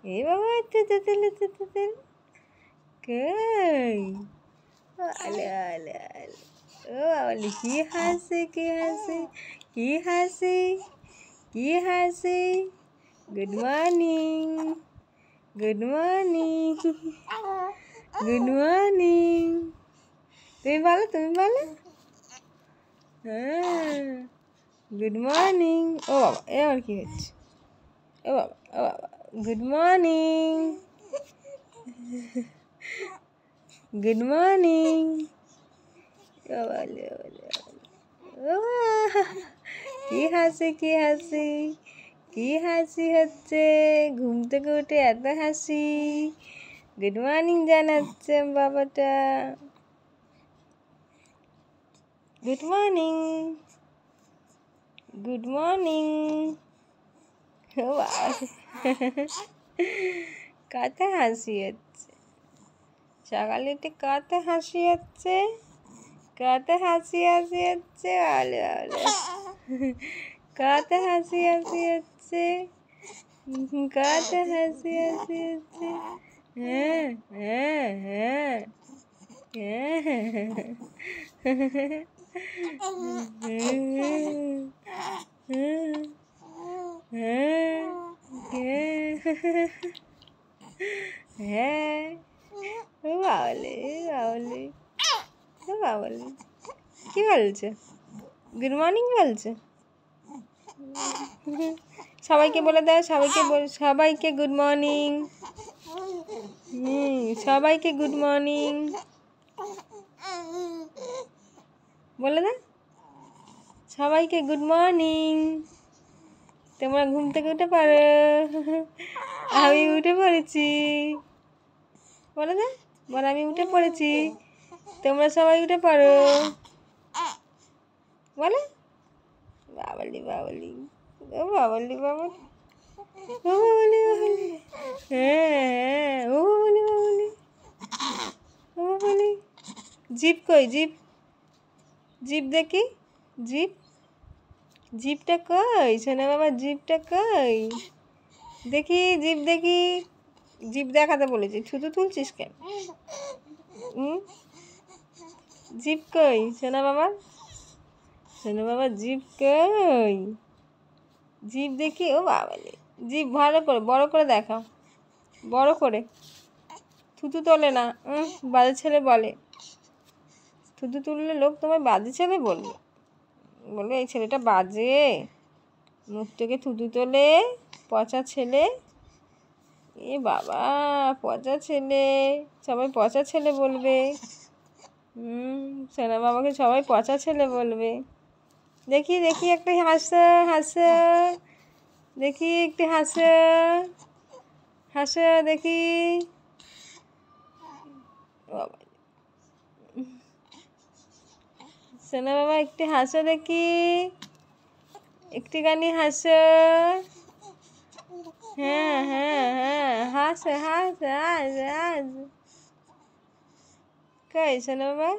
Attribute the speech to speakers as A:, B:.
A: এ বাবা তেল কই আলে আলে আলে ও আলে কি হাসি কি হাসি কি হাসি কি হাসি good morning good morning good morning তুমি বলো হ্যাঁ গুড মর্নিং ও বাবা এবার কি হচ্ছে ও বাবা গুড মর্নিং গুড মর্নিং কি হাসি কি হাসি কি হাসি হচ্ছে ঘুম থেকে উঠে এত হাসি গুড মর্নিং জানাচ্ছে বাবাটা গুড মর্নিং গুড মর্নিং ও বাবা কত হাসি হচ্ছে সকালে উঠে কত হাসি হচ্ছে কত হাসি হচ্ছে ভালো ভালো কত হাসি হচ্ছে কত হাসি হচ্ছে হ্যাঁ হ্যাঁ হ্যাঁ হ্যাঁ বাবলি বাবলি বাবলি কি বলছে গুড মর্নিং বলছে সবাইকে বলে দাও সবাইকে গুড মর্নিং সবাইকে গুড মর্নিং বলে দাও সবাইকে গুড মর্নিং তোমরা ঘুম থেকে উঠে পারো আমি উঠে পড়েছি বলে দাও বল আমি উঠে পড়েছি তোমরা সবাই উঠে পড়ো বলে বাবলি বাবলি ও বাবলি বাবলি ও বাবলি বাবলি হ্যাঁ ও বাবলি বাবলি ও বাবলি জিপ কই জিপ জিপ দেখি জিপ জিপটা কই শোনা বাবা জিপটা কই দেখি জিপ দেখি জিপ দেখাতে বলেছি থুতু তুলছিস কেন জিপ কই শোনা বাবা জিপ কই জিপ দেখি ও বাবালে জিপ ভালো করে বড় করে দেখাও বড় করে থুতু তোলে না বাজে ছেলে বলে থুতু তুললে লোক তোমার বাজে ছেলে বলবে বলবে এই ছেলেটা বাজে মুখ থেকে থুতু তোলে পচা ছেলে এ বাবা পচা ছেলে সবাই পচা ছেলে বলবে সোনা বাবাকে সবাই পচা ছেলে বলবে দেখি দেখি একটু হাসো দেখি একটু হাসো দেখি সোনা বাবা একটু হাসো দেখি একটুখানি হাসো হ্যাঁ হ্যাঁ হ্যাঁ হাসো কই সোনা বাবা